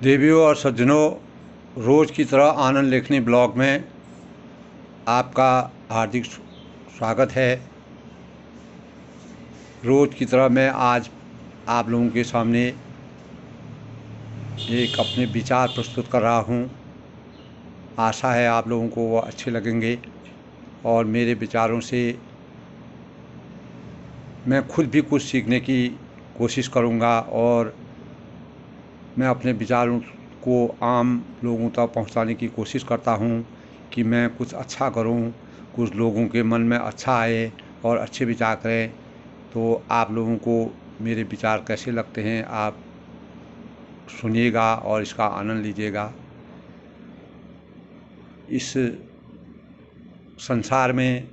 देवियों और सज्जनों, रोज़ की तरह आनंद लेखनी ब्लॉग में आपका हार्दिक स्वागत है। रोज़ की तरह मैं आज आप लोगों के सामने एक अपने विचार प्रस्तुत कर रहा हूँ। आशा है आप लोगों को वो अच्छे लगेंगे और मेरे विचारों से मैं खुद भी कुछ सीखने की कोशिश करूँगा और मैं अपने विचारों को आम लोगों तक पहुंचाने की कोशिश करता हूं कि मैं कुछ अच्छा करूं, कुछ लोगों के मन में अच्छा आए और अच्छे विचार करें। तो आप लोगों को मेरे विचार कैसे लगते हैं आप सुनिएगा और इसका आनंद लीजिएगा। इस संसार में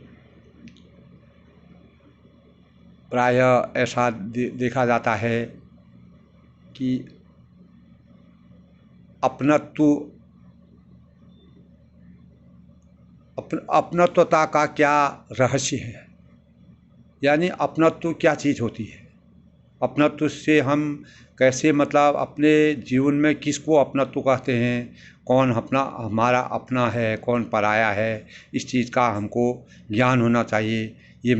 प्रायः ऐसा देखा जाता है कि अपनत्वता का क्या रहस्य है, यानी अपनत्व क्या चीज़ होती है। अपनत्व से हम कैसे अपने जीवन में किसको अपनत्व कहते हैं, कौन अपना हमारा अपना है, कौन पराया है, इस चीज़ का हमको ज्ञान होना चाहिए। ये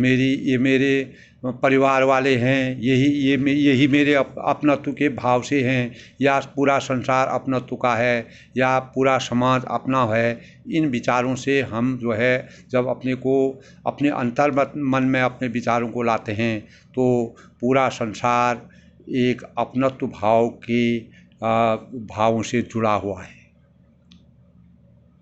मेरे परिवार वाले हैं, यही मेरे अपनत्व के भाव से हैं, या पूरा संसार अपनत्व का है, या पूरा समाज अपना है। इन विचारों से हम जो है जब अपने को अपने मन में अपने विचारों को लाते हैं तो पूरा संसार एक अपनत्व भाव के भावों से जुड़ा हुआ है।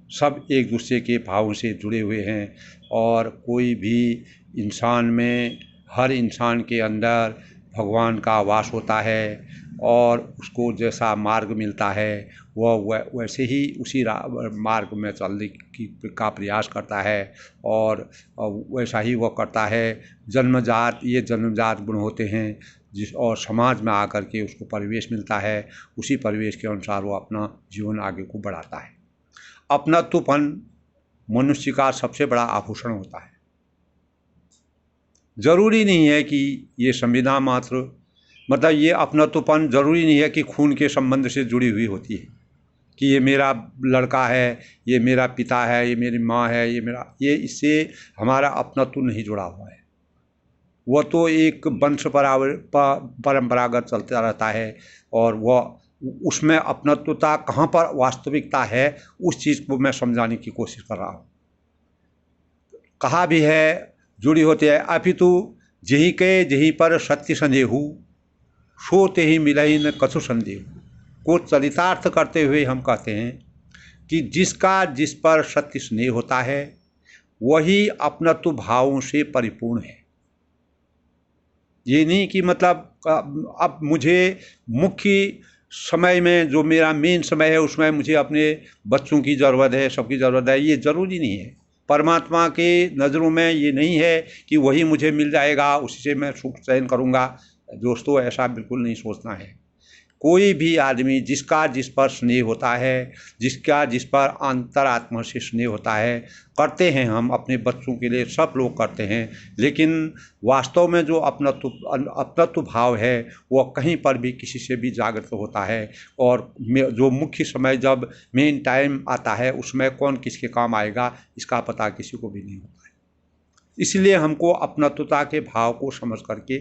सब एक दूसरे के भावों से जुड़े हुए हैं और कोई भी इंसान में, हर इंसान के अंदर भगवान का वास होता है और उसको जैसा मार्ग मिलता है वह वैसे ही उसी मार्ग में चलने का प्रयास करता है और वैसा ही वह करता है। ये जन्मजात गुण होते हैं और समाज में आकर के उसको परिवेश मिलता है, उसी परिवेश के अनुसार वो अपना जीवन आगे को बढ़ाता है। अपनत्वपन मनुष्य का सबसे बड़ा आभूषण होता है। जरूरी नहीं है कि ये संविदा मात्र ये अपनत्वपन जरूरी नहीं है कि खून के संबंध से जुड़ी हुई होती है कि ये मेरा लड़का है, ये मेरा पिता है, ये मेरी माँ है, ये इससे हमारा अपनत्व नहीं जुड़ा हुआ है। वह तो एक वंश परंपरागत चलता रहता है और वह उसमें अपनत्वता कहाँ पर वास्तविकता है उस चीज़ को मैं समझाने की कोशिश कर रहा हूँ। कहा भी है, जुड़ी होती है, अपितु जही के जही पर सत्य संदेहु, सोते ही मिलई न कछु संदेह। को चरितार्थ करते हुए हम कहते हैं कि जिसका जिस पर सत्य स्नेह होता है वही अपनत्व भावों से परिपूर्ण है। ये नहीं कि अब मुझे मुख्य समय में जो मेरा मेन समय है उसमें मुझे अपने बच्चों की ज़रूरत है, सबकी ज़रूरत है, ये ज़रूरी नहीं है। परमात्मा के नज़रों में ये नहीं है कि वही मुझे मिल जाएगा, उसी से मैं सुख चयन करूँगा। दोस्तों, ऐसा बिल्कुल नहीं सोचना है। कोई भी आदमी जिसका जिस पर स्नेह होता है, जिसका जिस पर अंतरात्मा से स्नेह होता है, करते हैं हम अपने बच्चों के लिए, सब लोग करते हैं। लेकिन वास्तव में जो अपनत्व भाव है वह कहीं पर भी किसी से भी जागृत होता है और जो मुख्य समय जब मेन टाइम आता है उसमें कौन किसके काम आएगा इसका पता किसी को भी नहीं होता है। इसलिए हमको अपनत्वता के भाव को समझ करके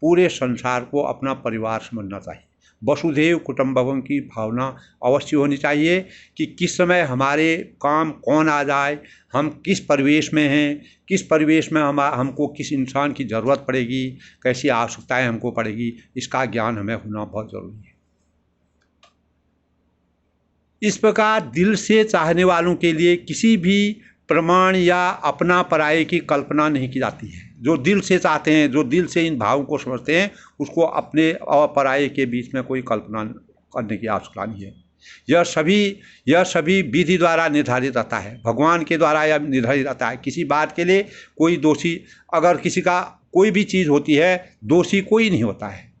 पूरे संसार को अपना परिवार समझना चाहिए। वसुधैव कुटुंबकम की भावना अवश्य होनी चाहिए कि किस समय हमारे काम कौन आ जाए, हम किस परिवेश में हैं, किस परिवेश में हमको किस इंसान की ज़रूरत पड़ेगी, कैसी आवश्यकताएं हमको पड़ेगी, इसका ज्ञान हमें होना बहुत ज़रूरी है। इस प्रकार दिल से चाहने वालों के लिए किसी भी प्रमाण या अपना पराये की कल्पना नहीं की जाती है। जो दिल से चाहते हैं, जो दिल से इन भावों को समझते हैं, उसको अपने और पराये के बीच में कोई कल्पना करने की आवश्यकता नहीं है। यह सभी विधि द्वारा निर्धारित रहता है, भगवान के द्वारा यह निर्धारित रहता है। किसी बात के लिए कोई दोषी, अगर किसी का कोई भी चीज़ होती है, दोषी कोई नहीं होता है।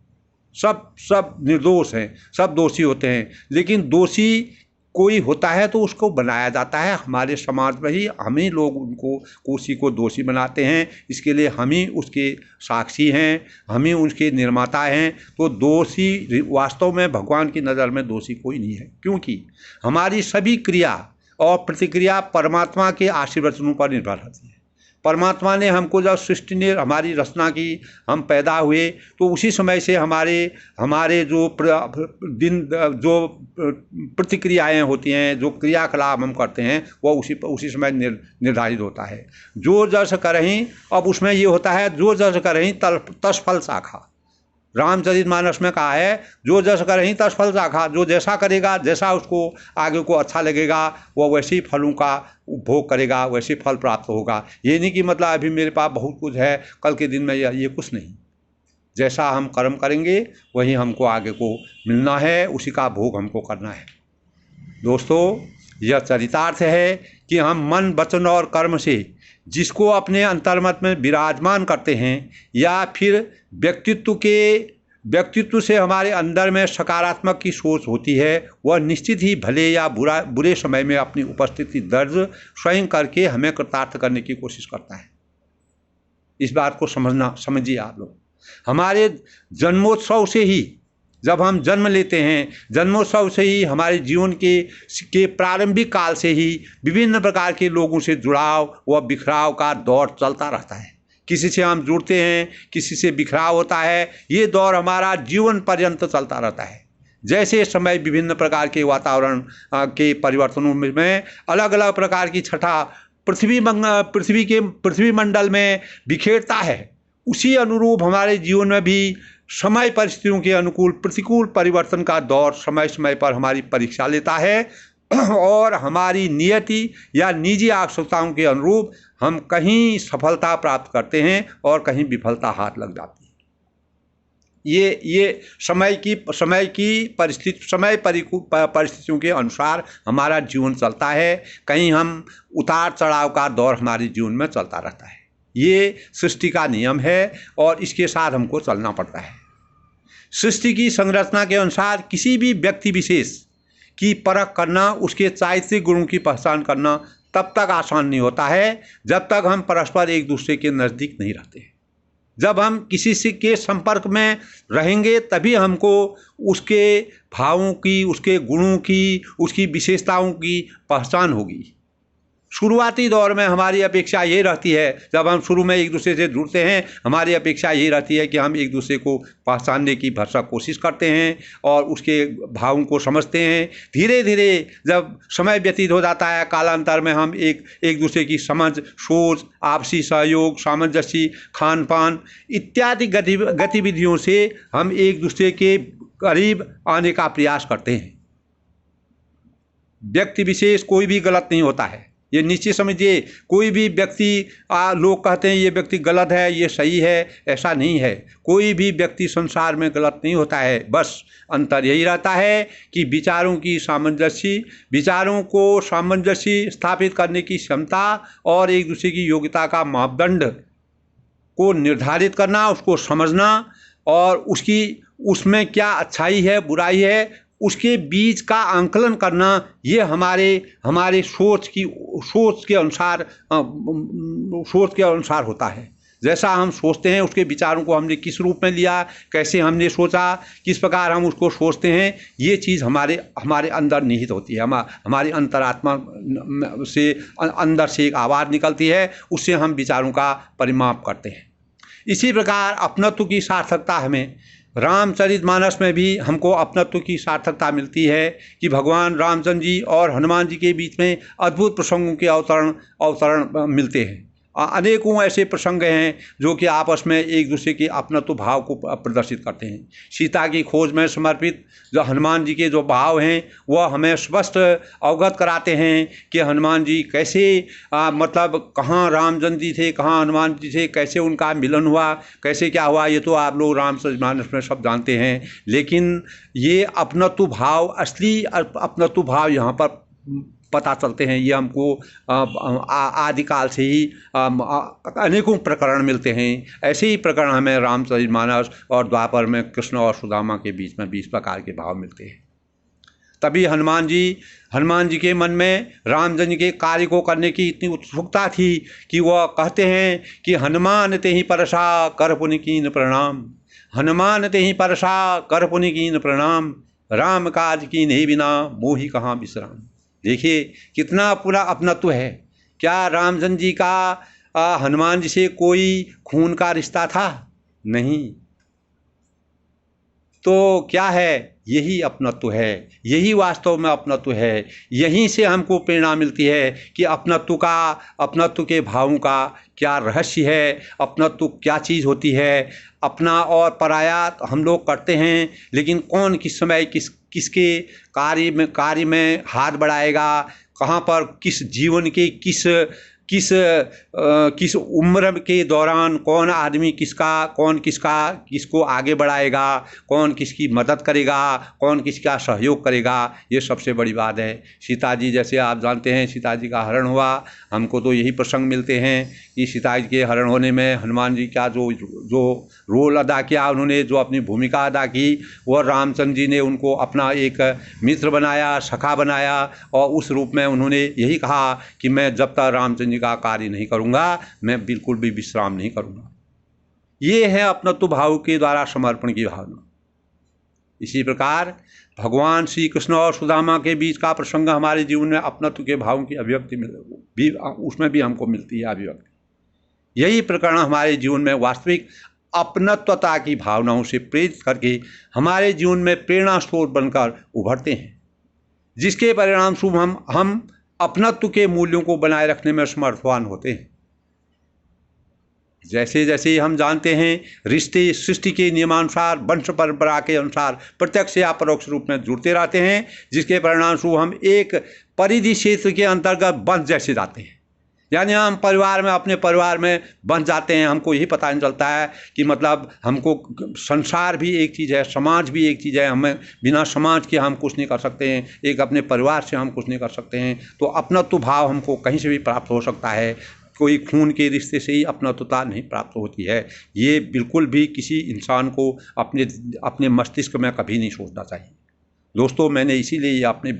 सब निर्दोष हैं, सब दोषी होते हैं। लेकिन दोषी कोई होता है तो उसको बनाया जाता है। हमारे समाज में ही हम ही लोग उनको उसी को दोषी बनाते हैं। इसके लिए हम ही उसके साक्षी हैं, हम ही उसके निर्माता हैं। तो दोषी वास्तव में भगवान की नज़र में दोषी कोई नहीं है, क्योंकि हमारी सभी क्रिया और प्रतिक्रिया परमात्मा के आशीर्वचनों पर निर्भर रहती है। परमात्मा ने हमको जब सृष्टि ने हमारी रचना की, हम पैदा हुए, तो उसी समय से हमारे जो प्रतिक्रियाएं होती हैं, जो क्रियाकलाप हम करते हैं, वह उसी समय निर्धारित होता है। जो जस करहीं, अब उसमें ये होता है जो जस करहीं तस फल शाखा। रामचरितमानस में कहा है जो जस करहीं तस फल शाखा। जो जैसा करेगा, जैसा उसको आगे को अच्छा लगेगा, वह वैसे ही फलों का उपभोग करेगा, वैसे फल प्राप्त होगा। ये नहीं कि मतलब अभी मेरे पास बहुत कुछ है, कल के दिन में ये कुछ नहीं। जैसा हम कर्म करेंगे वही हमको आगे को मिलना है, उसी का भोग हमको करना है। दोस्तों, यह चरितार्थ है कि हम मन, वचन और कर्म से जिसको अपने अंतर्मत में विराजमान करते हैं, या फिर व्यक्तित्व से हमारे अंदर में सकारात्मक की सोच होती है, वह निश्चित ही भले या बुरे समय में अपनी उपस्थिति दर्ज स्वयं करके हमें कृतार्थ करने की कोशिश करता है। इस बात को समझिए आप लोग। हमारे जन्मोत्सव से ही, जब हम जन्म लेते हैं, जन्मोत्सव से ही हमारे जीवन के प्रारंभिक काल से ही विभिन्न प्रकार के लोगों से जुड़ाव व बिखराव का दौर चलता रहता है। किसी से हम जुड़ते हैं, किसी से बिखराव होता है। ये दौर हमारा जीवन पर्यंत चलता रहता है। जैसे समय विभिन्न प्रकार के वातावरण के परिवर्तनों में अलग अलग प्रकार की छटा पृथ्वी मंडल में बिखेरता है, उसी अनुरूप हमारे जीवन में भी समय परिस्थितियों के अनुकूल प्रतिकूल परिवर्तन का दौर समय समय पर हमारी परीक्षा लेता है और हमारी नियति या निजी आवश्यकताओं के अनुरूप हम कहीं सफलता प्राप्त करते हैं और कहीं विफलता हाथ लग जाती है। ये समय परिस्थितियों के अनुसार हमारा जीवन चलता है। कहीं हम उतार चढ़ाव का दौर हमारे जीवन में चलता रहता है। ये सृष्टि का नियम है और इसके साथ हमको चलना पड़ता है। सृष्टि की संरचना के अनुसार किसी भी व्यक्ति विशेष की परख करना, उसके चारित्रिक गुणों की पहचान करना तब तक आसान नहीं होता है जब तक हम परस्पर एक दूसरे के नज़दीक नहीं रहते। जब हम किसी से के संपर्क में रहेंगे तभी हमको उसके भावों की, उसके गुणों की, उसकी विशेषताओं की पहचान होगी। शुरुआती दौर में हमारी अपेक्षा ये रहती है, जब हम शुरू में एक दूसरे से जुड़ते हैं, हमारी अपेक्षा यही रहती है कि हम एक दूसरे को पहचानने की भरसक कोशिश करते हैं और उसके भावों को समझते हैं। धीरे धीरे जब समय व्यतीत हो जाता है, कालांतर में हम एक दूसरे की समझ, सोच, आपसी सहयोग, सामंजस्य, खान पान इत्यादि गतिविधियों से हम एक दूसरे के करीब आने का प्रयास करते हैं। व्यक्ति विशेष कोई भी गलत नहीं होता है, ये निश्चित समझिए। कोई भी व्यक्ति लोग कहते हैं ये व्यक्ति गलत है, ये सही है, ऐसा नहीं है। कोई भी व्यक्ति संसार में गलत नहीं होता है। बस अंतर यही रहता है कि विचारों को सामंजस्य स्थापित करने की क्षमता और एक दूसरे की योग्यता का मापदंड को निर्धारित करना, उसको समझना और उसमें क्या अच्छाई है, बुराई है, उसके बीच का आंकलन करना, ये हमारे सोच के अनुसार होता है। जैसा हम सोचते हैं, उसके विचारों को हमने किस रूप में लिया, कैसे हमने सोचा, किस प्रकार हम उसको सोचते हैं, ये चीज़ हमारे अंदर निहित होती है। हमारी अंतरात्मा से अंदर से एक आवाज़ निकलती है, उससे हम विचारों का परिमाप करते हैं। इसी प्रकार अपनत्व की सार्थकता हमें रामचरितमानस में भी हमको अपनत्व की सार्थकता मिलती है कि भगवान रामचंद्र जी और हनुमान जी के बीच में अद्भुत प्रसंगों के अवतरण मिलते हैं। अनेकों ऐसे प्रसंग हैं जो कि आपस में एक दूसरे के अपनत्व भाव को प्रदर्शित करते हैं। सीता की खोज में समर्पित जो हनुमान जी के जो भाव हैं वह हमें स्पष्ट अवगत कराते हैं कि हनुमान जी कैसे मतलब कहाँ रामचंद्र जी थे, कहाँ हनुमान जी थे, कैसे उनका मिलन हुआ, कैसे क्या हुआ, ये तो आप लोग रामचरितमानस में सब जानते हैं। लेकिन ये अपनत्व भाव, असली अपनत्व भाव यहाँ पर पता चलते हैं। ये हमको आदिकाल से ही अनेकों प्रकरण मिलते हैं। ऐसे ही प्रकरण हमें रामचरितमानस और द्वापर में कृष्ण और सुदामा के बीच में 20 प्रकार के भाव मिलते हैं। तभी हनुमान जी के मन में रामचंद्र के कार्य को करने की इतनी उत्सुकता थी कि वह कहते हैं कि हनुमान ते ही परसा कर पुनि कीन प्रणाम, हनुमान ते ही परसा कर पुनि कीन प्रणाम, राम काज की नहीं बिना मोहि कहाँ विश्राम। देखिए कितना पूरा अपनत्व है। क्या रामचंद्र जी का हनुमान जी से कोई खून का रिश्ता था? नहीं। तो क्या है? यही अपनत्व है, यही वास्तव में अपनत्व है। यहीं से हमको प्रेरणा मिलती है कि अपनत्व के भावों का क्या रहस्य है, अपनत्व क्या चीज़ होती है। अपना और पराया हम लोग करते हैं, लेकिन कौन किस समय किसके कार्य में हाथ बढ़ाएगा, कहाँ पर किस जीवन के किस उम्र के दौरान कौन आदमी किसको आगे बढ़ाएगा, कौन किसकी मदद करेगा, कौन किसका सहयोग करेगा, ये सबसे बड़ी बात है। सीता जी जैसे आप जानते हैं, सीता जी का हरण हुआ, हमको तो यही प्रसंग मिलते हैं कि सीता जी के हरण होने में हनुमान जी का जो रोल अदा किया, उन्होंने जो अपनी भूमिका अदा की, वह रामचंद्र जी ने उनको अपना एक मित्र बनाया, सखा बनाया, और उस रूप में उन्होंने यही कहा कि मैं जब तक रामचंद्र जी का कार्य नहीं करूँगा मैं बिल्कुल भी विश्राम नहीं करूँगा। ये है अपनत्व भाव के द्वारा समर्पण की भावना। इसी प्रकार भगवान श्री कृष्ण और सुदामा के बीच का प्रसंग हमारे जीवन में अपनत्व के भावों की अभिव्यक्ति उसमें भी हमको मिलती है अभिव्यक्ति। यही प्रकरण हमारे जीवन में वास्तविक अपनत्वता की भावनाओं से प्रेरित करके हमारे जीवन में प्रेरणा स्रोत बनकर उभरते हैं, जिसके परिणाम स्वरूप हम अपनत्व के मूल्यों को बनाए रखने में समर्थवान होते हैं। जैसे जैसे हम जानते हैं, रिश्ते सृष्टि के नियमानुसार, वंश परंपरा के अनुसार प्रत्यक्ष या परोक्ष रूप में जुड़ते रहते हैं, जिसके परिणाम स्वरूप हम एक परिधि क्षेत्र के अंतर्गत बंध जैसे जाते हैं। यानी हम अपने परिवार में बंध जाते हैं। हमको यही पता नहीं चलता है कि मतलब हमको संसार भी एक चीज़ है, समाज भी एक चीज़ है, हमें बिना समाज के हम कुछ नहीं कर सकते हैं, एक अपने परिवार से हम कुछ नहीं कर सकते हैं। तो अपनत्व भाव हमको कहीं से भी प्राप्त हो सकता है, कोई खून के रिश्ते से ही अपनत्वता नहीं प्राप्त होती है। ये बिल्कुल भी किसी इंसान को अपने मस्तिष्क में कभी नहीं सोचना चाहिए। दोस्तों, मैंने इसीलिए अपने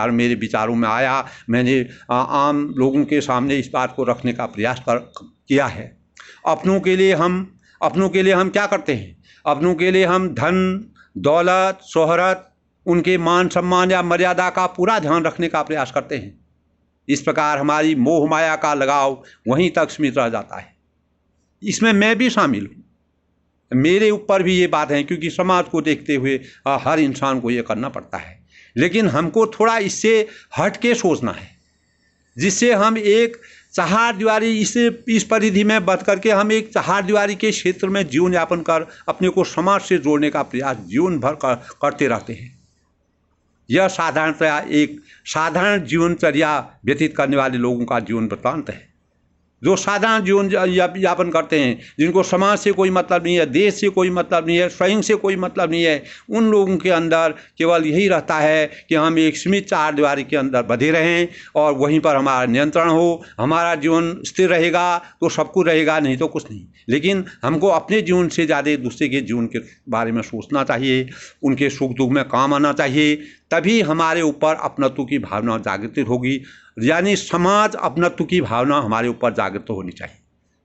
मेरे विचारों में आया, मैंने आम लोगों के सामने इस बात को रखने का प्रयास किया है। अपनों के लिए हम क्या करते हैं? अपनों के लिए हम धन दौलत शोहरत, उनके मान सम्मान या मर्यादा का पूरा ध्यान रखने का प्रयास करते हैं। इस प्रकार हमारी मोह माया का लगाव वहीं तक सीमित रह जाता है। इसमें मैं भी शामिल हूँ, मेरे ऊपर भी ये बात है, क्योंकि समाज को देखते हुए हर इंसान को ये करना पड़ता है। लेकिन हमको थोड़ा इससे हट के सोचना है, जिससे हम एक चहारदीवारी इस परिधि में बच करके हम एक चहारदीवारी के क्षेत्र में जीवन यापन कर अपने को समाज से जोड़ने का प्रयास जीवन भर करते रहते हैं। यह साधारणतया एक साधारण जीवनचर्या व्यतीत करने वाले लोगों का जीवन वृत्तांत है, जो साधारण जीवन यापन करते हैं, जिनको समाज से कोई मतलब नहीं है, देश से कोई मतलब नहीं है, स्वयं से कोई मतलब नहीं है। उन लोगों के अंदर केवल यही रहता है कि हम एक सीमित चारदीवारी के अंदर बंधे रहें और वहीं पर हमारा नियंत्रण हो, हमारा जीवन स्थिर रहेगा तो सब कुछ रहेगा, नहीं तो कुछ नहीं। लेकिन हमको अपने जीवन से ज़्यादा दूसरे के जीवन के बारे में सोचना चाहिए, उनके सुख दुख में काम आना चाहिए, तभी हमारे ऊपर अपनत्व की भावना जागृत होगी। यानी समाज अपनत्व की भावना हमारे ऊपर जागृत होनी चाहिए।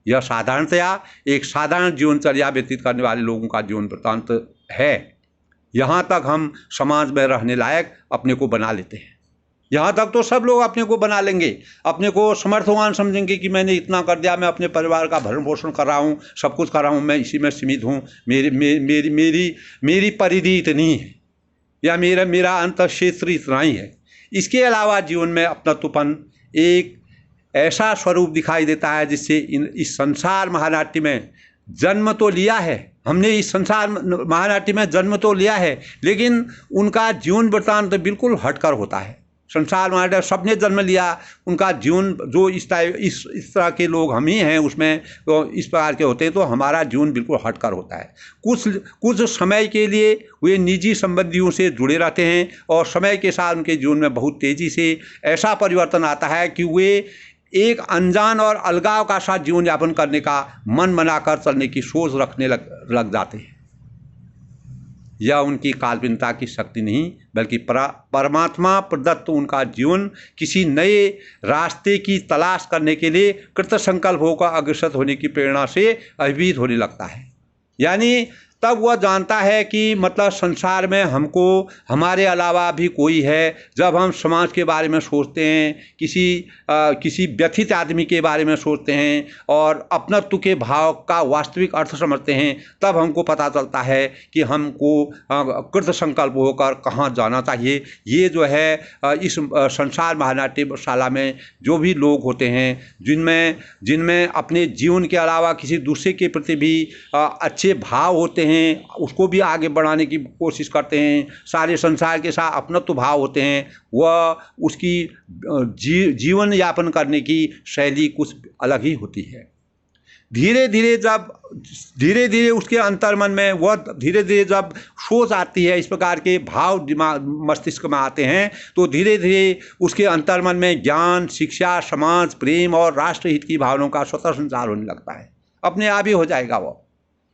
यह साधारणतया एक साधारण जीवनचर्या व्यतीत करने वाले लोगों का जीवन वृत्तांत है। यहाँ तक हम समाज में रहने लायक अपने को बना लेते हैं। यहाँ तक तो सब लोग अपने को बना लेंगे, अपने को समर्थवान समझेंगे कि मैंने इतना कर दिया, मैं अपने परिवार का भरण पोषण कर रहा हूँ, सब कुछ कर रहा हूँ, मैं इसी में सीमित हूँ, मेरी परिधि इतनी है या मेरा अंत क्षेत्र इतना ही है। इसके अलावा जीवन में अपनत्वपन एक ऐसा स्वरूप दिखाई देता है जिससे इस संसार महानाट्य में जन्म तो लिया है, हमने इस संसार महानाट्य में जन्म तो लिया है, लेकिन उनका जीवन वृत्तांत बिल्कुल हटकर होता है। संसार महानाट्य सबने जन्म लिया, उनका जीवन जो इस तरह के लोग हम ही हैं उसमें तो इस प्रकार के होते हैं, तो हमारा जीवन बिल्कुल हटकर होता है। कुछ समय के लिए वे निजी संबंधियों से जुड़े रहते हैं और समय के साथ उनके जीवन में बहुत तेज़ी से ऐसा परिवर्तन आता है कि वे एक अनजान और अलगाव का साथ जीवन यापन करने का मन बनाकर चलने की सोच रखने लग जाते हैं। या उनकी काल्पनिकता की शक्ति नहीं, बल्कि परमात्मा प्रदत्त उनका जीवन किसी नए रास्ते की तलाश करने के लिए कृतसंकल्प होकर अग्रसर होने की प्रेरणा से अभिभूत होने लगता है। यानी तब वह जानता है कि मतलब संसार में हमको हमारे अलावा भी कोई है। जब हम समाज के बारे में सोचते हैं, किसी व्यथित आदमी के बारे में सोचते हैं और अपनत्व के भाव का वास्तविक अर्थ समझते हैं, तब हमको पता चलता है कि हमको कृत संकल्प होकर कहाँ जाना चाहिए। ये जो है इस संसार महानाट्यशाला में जो भी लोग होते हैं, जिनमें अपने जीवन के अलावा किसी दूसरे के प्रति भी अच्छे भाव होते हैं, उसको भी आगे बढ़ाने की कोशिश करते हैं, सारे संसार के साथ अपनत्व भाव होते हैं, वह उसकी जीवन यापन करने की शैली कुछ अलग ही होती है। धीरे धीरे उसके अंतर्मन में वह धीरे धीरे जब सोच आती है, इस प्रकार के भाव दिमाग मस्तिष्क में आते हैं, तो धीरे धीरे उसके अंतर्मन में ज्ञान, शिक्षा, समाज, प्रेम और राष्ट्रहित की भावनाओं का स्वतः संचार होने लगता है। अपने आप ही हो जाएगा वो,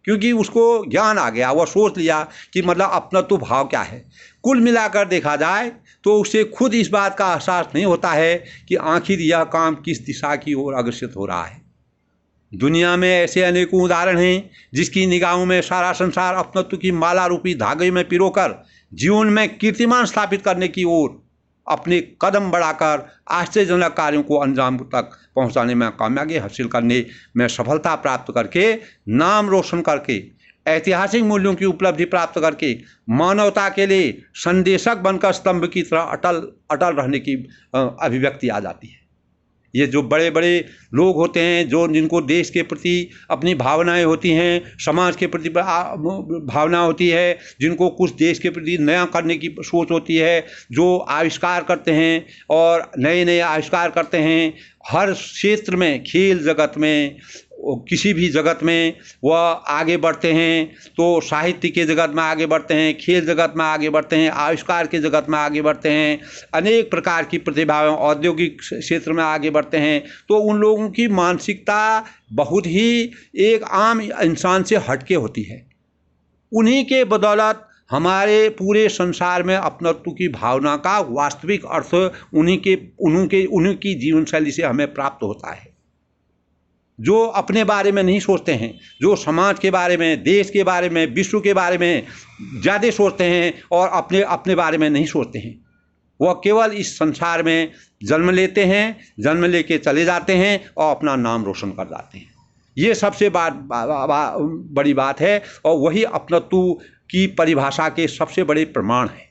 क्योंकि उसको ज्ञान आ गया, वह सोच लिया कि मतलब अपना तो भाव क्या है। कुल मिलाकर देखा जाए तो उसे खुद इस बात का एहसास नहीं होता है कि आखिर यह काम किस दिशा की ओर अग्रसर हो रहा है। दुनिया में ऐसे अनेकों उदाहरण हैं जिसकी निगाहों में सारा संसार अपनत्व की माला रूपी धागे में पिरोकर जीवन में कीर्तिमान स्थापित करने की ओर अपने कदम बढ़ाकर आश्चर्यजनक कार्यों को अंजाम तक पहुंचाने में कामयाबी हासिल करने में सफलता प्राप्त करके, नाम रोशन करके, ऐतिहासिक मूल्यों की उपलब्धि प्राप्त करके मानवता के लिए संदेशक बनकर स्तंभ की तरह अटल रहने की अभिव्यक्ति आ जाती है। ये जो बड़े बड़े लोग होते हैं, जिनको देश के प्रति अपनी भावनाएं होती हैं, समाज के प्रति भावना होती है, जिनको कुछ देश के प्रति नया करने की सोच होती है, जो आविष्कार करते हैं और नए आविष्कार करते हैं, हर क्षेत्र में, खेल जगत में, किसी भी जगत में वह आगे बढ़ते हैं। तो साहित्य के जगत में आगे बढ़ते हैं, खेल जगत में आगे बढ़ते हैं, आविष्कार के जगत में आगे बढ़ते हैं, अनेक प्रकार की प्रतिभाएं औद्योगिक क्षेत्र में आगे बढ़ते हैं। तो उन लोगों की मानसिकता बहुत ही एक आम इंसान से हटके होती है। उन्हीं के बदौलत हमारे पूरे संसार में अपनत्व की भावना का वास्तविक अर्थ उन्हीं की जीवन शैली से हमें प्राप्त होता है। जो अपने बारे में नहीं सोचते हैं, जो समाज के बारे में, देश के बारे में, विश्व के बारे में ज़्यादा सोचते हैं और अपने बारे में नहीं सोचते हैं, वह केवल इस संसार में जन्म लेते हैं, जन्म लेके चले जाते हैं और अपना नाम रोशन कर जाते हैं। ये सबसे बड़ी बात है और वही अपनत्व की परिभाषा के सबसे बड़े प्रमाण है।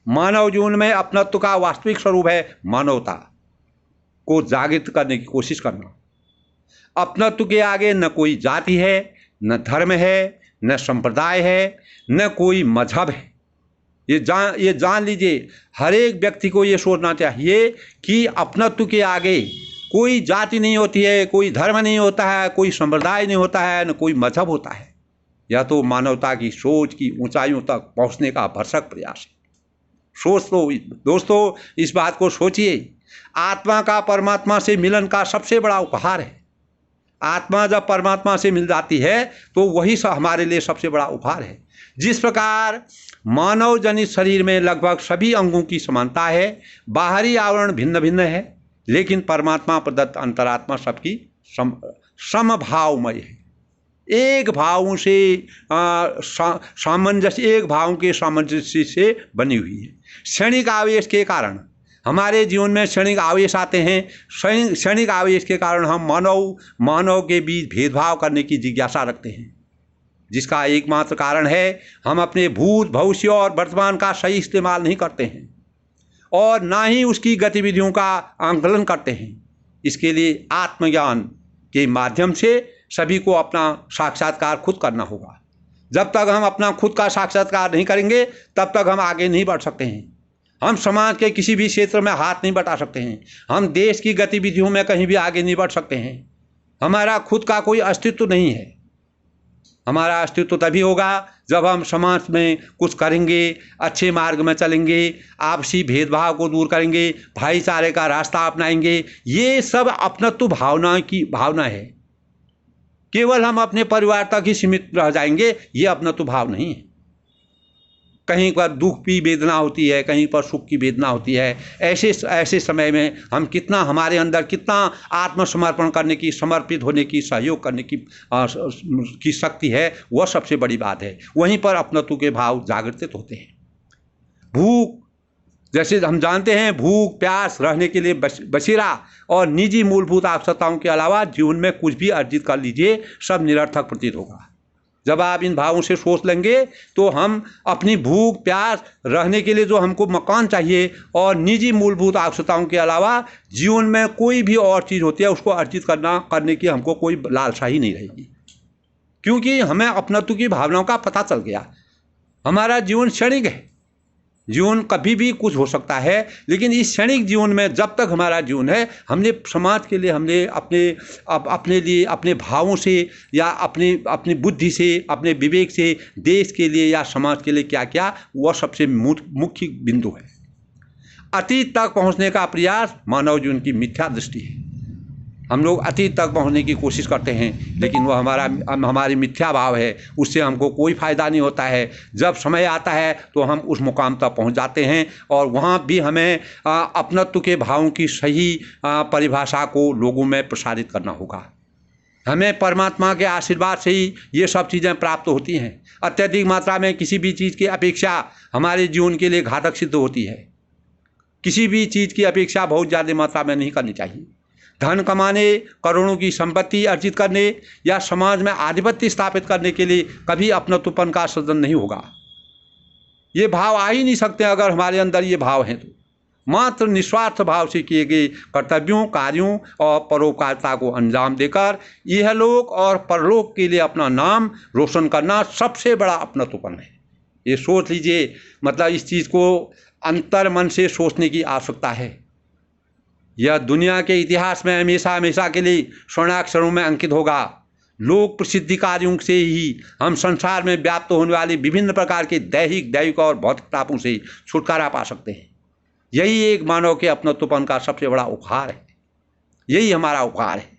मानव जीवन में अपनत्व का वास्तविक स्वरूप है मानवता को जागृत करने की कोशिश करना। अपनत्व के आगे न कोई जाति है, न धर्म है, न संप्रदाय है, न कोई मजहब है। ये जान लीजिए, हर एक व्यक्ति को ये सोचना चाहिए कि अपनत्व के आगे कोई जाति नहीं होती है, कोई धर्म नहीं होता है, कोई संप्रदाय नहीं होता है, न कोई मजहब होता है। यह तो मानवता की सोच की ऊंचाइयों तक पहुंचने का भरसक प्रयास है। दोस्तों, इस बात को सोचिए, आत्मा का परमात्मा से मिलन का सबसे बड़ा उपहार है। आत्मा जब परमात्मा से मिल जाती है तो वही हमारे लिए सबसे बड़ा उपहार है। जिस प्रकार मानव जनित शरीर में लगभग सभी अंगों की समानता है, बाहरी आवरण भिन्न भिन्न है, लेकिन परमात्मा प्रदत्त अंतरात्मा सबकी समभावमय है। एक भावों से सामंजस्य, एक भावों के सामंजस्य से बनी हुई है। क्षणिक आवेश के कारण हमारे जीवन में क्षणिक आवेश आते हैं। क्षणिक आवेश के कारण हम मानव के बीच भेदभाव करने की जिज्ञासा रखते हैं, जिसका एकमात्र कारण है हम अपने भूत, भविष्य और वर्तमान का सही इस्तेमाल नहीं करते हैं और ना ही उसकी गतिविधियों का आंकलन करते हैं। इसके लिए आत्मज्ञान के माध्यम से सभी को अपना साक्षात्कार खुद करना होगा। जब तक हम अपना खुद का साक्षात्कार नहीं करेंगे तब तक हम आगे नहीं बढ़ सकते हैं। हम समाज के किसी भी क्षेत्र में हाथ नहीं बटा सकते हैं। हम देश की गतिविधियों में कहीं भी आगे नहीं बढ़ सकते हैं। हमारा खुद का कोई अस्तित्व नहीं है। हमारा अस्तित्व तभी होगा जब हम समाज में कुछ करेंगे, अच्छे मार्ग में चलेंगे, आपसी भेदभाव को दूर करेंगे, भाईचारे का रास्ता अपनाएंगे। ये सब अपनत्व भावना है। केवल हम अपने परिवार तक ही सीमित रह जाएंगे, ये अपनत्व भाव नहीं है। कहीं पर दुख की वेदना होती है, कहीं पर सुख की वेदना होती है। ऐसे समय में हम कितना, हमारे अंदर कितना आत्मसमर्पण करने की, समर्पित होने की, सहयोग करने की शक्ति है, वह सबसे बड़ी बात है। वहीं पर अपनत्व के भाव जागृत होते हैं। भूख, जैसे हम जानते हैं, भूख प्यास, रहने के लिए बसेरा और निजी मूलभूत आवश्यकताओं के अलावा जीवन में कुछ भी अर्जित कर लीजिए, सब निरर्थक प्रतीत होगा। जब आप इन भावों से सोच लेंगे तो हम अपनी भूख प्यास, रहने के लिए जो हमको मकान चाहिए और निजी मूलभूत आवश्यकताओं के अलावा जीवन में कोई भी और चीज़ होती है, उसको अर्जित करने की हमको कोई लालसा ही नहीं रहेगी, क्योंकि हमें अपनत्व की भावनाओं का पता चल गया। हमारा जीवन क्षणिक है, जीवन कभी भी कुछ हो सकता है, लेकिन इस क्षणिक जीवन में जब तक हमारा जीवन है, हमने समाज के लिए, हमने अपने लिए, अपने भावों से या अपनी बुद्धि से, अपने विवेक से देश के लिए या समाज के लिए क्या क्या, वह सबसे मुख्य बिंदु है। अतीत तक पहुंचने का प्रयास मानव जीवन की मिथ्या दृष्टि है। हम लोग अतीत तक पहुंचने की कोशिश करते हैं, लेकिन वह हमारी मिथ्या भाव है, उससे हमको कोई फ़ायदा नहीं होता है। जब समय आता है तो हम उस मुकाम तक पहुंच जाते हैं, और वहाँ भी हमें अपनत्व के भावों की सही परिभाषा को लोगों में प्रसारित करना होगा। हमें परमात्मा के आशीर्वाद से ही ये सब चीज़ें प्राप्त होती हैं। अत्यधिक मात्रा में किसी भी चीज़ की अपेक्षा हमारे जीवन के लिए घातक सिद्ध होती है। किसी भी चीज़ की अपेक्षा बहुत ज़्यादा मात्रा में नहीं करनी चाहिए। धन कमाने, करोड़ों की संपत्ति अर्जित करने या समाज में आधिपत्य स्थापित करने के लिए कभी अपनत्वपन का सृजन नहीं होगा। ये भाव आ ही नहीं सकते अगर हमारे अंदर ये भाव हैं तो। मात्र निस्वार्थ भाव से किए गए कर्तव्यों, कार्यों और परोपकारिता को अंजाम देकर इहलोक और परलोक के लिए अपना नाम रोशन करना सबसे बड़ा अपनत्वपन है। ये सोच लीजिए, मतलब इस चीज़ को अंतर मन से सोचने की आवश्यकता है। यह दुनिया के इतिहास में हमेशा हमेशा के लिए स्वर्णाक्षरों में अंकित होगा। लोक प्रसिद्धि कार्यों से ही हम संसार में व्याप्त होने वाले विभिन्न प्रकार के दैहिक और भौतिक तापों से छुटकारा पा सकते हैं। यही एक मानव के अपनत्वपन का सबसे बड़ा उपहार है। यही हमारा उपहार है।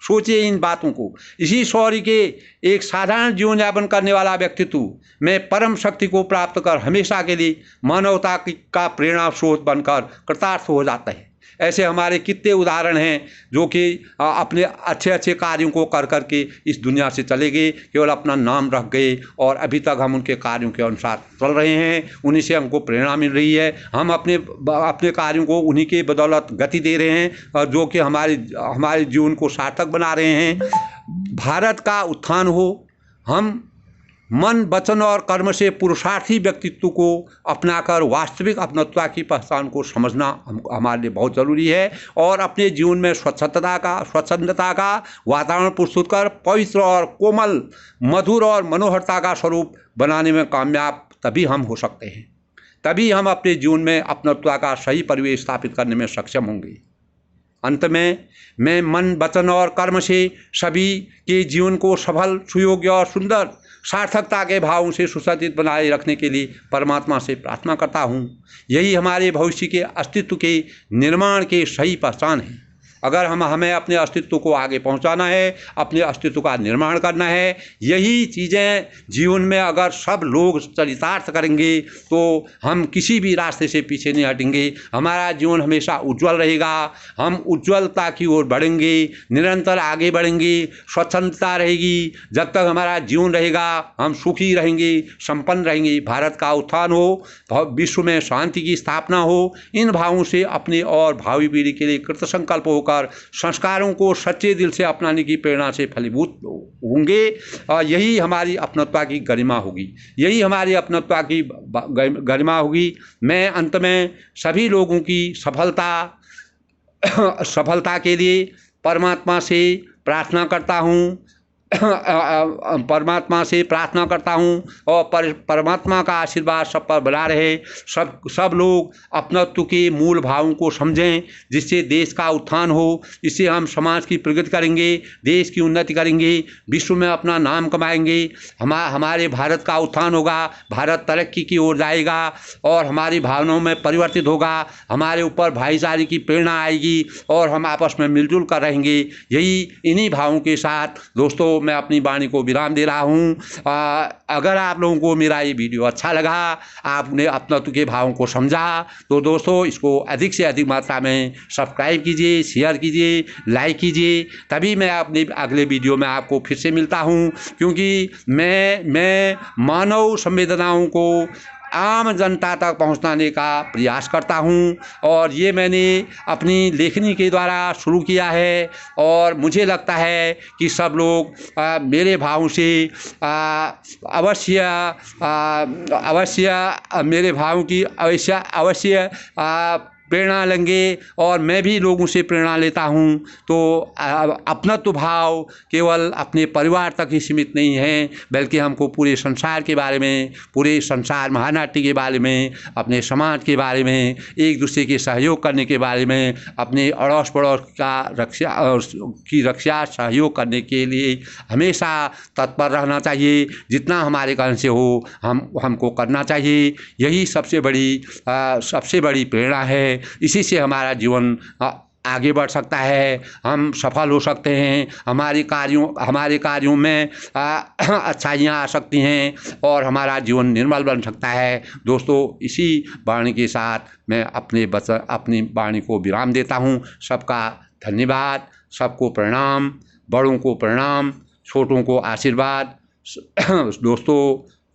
सोचिए इन बातों को। इसी शौर्य के एक साधारण जीवन यापन करने वाला व्यक्तित्व में परम शक्ति को प्राप्त कर हमेशा के लिए मानवता का प्रेरणा स्रोत बनकर कृतार्थ हो जाता है। ऐसे हमारे कितने उदाहरण हैं जो कि अपने अच्छे अच्छे कार्यों को कर करके इस दुनिया से चले गए, केवल अपना नाम रख गए, और अभी तक हम उनके कार्यों के अनुसार चल रहे हैं। उन्हीं से हमको प्रेरणा मिल रही है। हम अपने कार्यों को उन्हीं के बदौलत गति दे रहे हैं, और जो कि हमारे जीवन को सार्थक बना रहे हैं। भारत का उत्थान हो, हम मन, वचन और कर्म से पुरुषार्थी व्यक्तित्व को अपनाकर वास्तविक अपनत्व की पहचान को समझना हमारे लिए बहुत ज़रूरी है, और अपने जीवन में स्वच्छंदता का वातावरण प्रस्तुत कर पवित्र और कोमल, मधुर और मनोहरता का स्वरूप बनाने में कामयाब तभी हम हो सकते हैं। तभी हम अपने जीवन में अपनत्व का सही परिवेश स्थापित करने में सक्षम होंगे। अंत में मैं मन, वचन और कर्म से सभी के जीवन को सफल, सुयोग्य और सुंदर सार्थकता के भावों से सुसज्जित बनाए रखने के लिए परमात्मा से प्रार्थना करता हूँ। यही हमारे भविष्य के अस्तित्व के निर्माण की सही पहचान है। अगर हमें अपने अस्तित्व को आगे पहुंचाना है, अपने अस्तित्व का निर्माण करना है, यही चीज़ें जीवन में अगर सब लोग चरितार्थ करेंगे तो हम किसी भी रास्ते से पीछे नहीं हटेंगे। हमारा जीवन हमेशा उज्जवल रहेगा। हम उज्ज्वलता की ओर बढ़ेंगे, निरंतर आगे बढ़ेंगे। स्वच्छंदता रहेगी। जब तक हमारा जीवन रहेगा हम सुखी रहेंगे, संपन्न रहेंगे। भारत का उत्थान हो, विश्व में शांति की स्थापना हो, इन भावों से अपने और भावी पीढ़ी के लिए कृतसंकल्प होकर संस्कारों को सच्चे दिल से अपनाने की प्रेरणा से फलीभूत होंगे। और यही हमारी अपनत्व की गरिमा होगी। यही हमारी अपनत्व की गरिमा होगी। मैं अंत में सभी लोगों की सफलता के लिए परमात्मा से प्रार्थना करता हूँ। परमात्मा से प्रार्थना करता हूँ, और परमात्मा का आशीर्वाद सब पर बना रहे। सब लोग अपनत्व के मूल भावों को समझें, जिससे देश का उत्थान हो। इससे हम समाज की प्रगति करेंगे, देश की उन्नति करेंगे, विश्व में अपना नाम कमाएंगे। हमारे भारत का उत्थान होगा, भारत तरक्की की ओर जाएगा, और हमारी भावनाओं में परिवर्तित होगा। हमारे ऊपर भाईचारे की प्रेरणा आएगी, और हम आपस में मिलजुल कर रहेंगे। इन्हीं भावों के साथ दोस्तों मैं अपनी वाणी को विराम दे रहा हूँ। अगर आप लोगों को मेरा ये वीडियो अच्छा लगा, आपने अपनत्व के भावों को समझा, तो दोस्तों इसको अधिक से अधिक मात्रा में सब्सक्राइब कीजिए, शेयर कीजिए, लाइक कीजिए। तभी मैं अपने अगले वीडियो में आपको फिर से मिलता हूँ, क्योंकि मैं मानव संवेदनाओं को आम जनता तक पहुंचाने का प्रयास करता हूं, और ये मैंने अपनी लेखनी के द्वारा शुरू किया है। और मुझे लगता है कि सब लोग मेरे भावों से अवश्य मेरे भावों की अवश्य प्रेरणा लेंगे, और मैं भी लोगों से प्रेरणा लेता हूं। तो अपनत्व भाव केवल अपने परिवार तक ही सीमित नहीं है, बल्कि हमको पूरे संसार के बारे में, पूरे संसार महानाट्य के बारे में, अपने समाज के बारे में, एक दूसरे के सहयोग करने के बारे में, अपने अड़ोस पड़ोस की रक्षा सहयोग करने के लिए हमेशा तत्पर रहना चाहिए। जितना हमारे कारण से हो हमको करना चाहिए। यही सबसे बड़ी प्रेरणा है। इसी से हमारा जीवन आगे बढ़ सकता है, हम सफल हो सकते हैं, हमारे कार्यों में अच्छाइयाँ आ सकती हैं, और हमारा जीवन निर्मल बन सकता है। दोस्तों, इसी वाणी के साथ मैं अपनी वाणी को विराम देता हूँ। सबका धन्यवाद, सबको प्रणाम, बड़ों को प्रणाम, छोटों को आशीर्वाद। दोस्तों,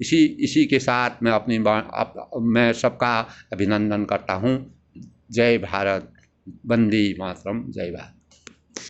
इसी के साथ मैं सबका अभिनंदन करता हूँ। जय भारत, वंदे मातरम, जय भारत।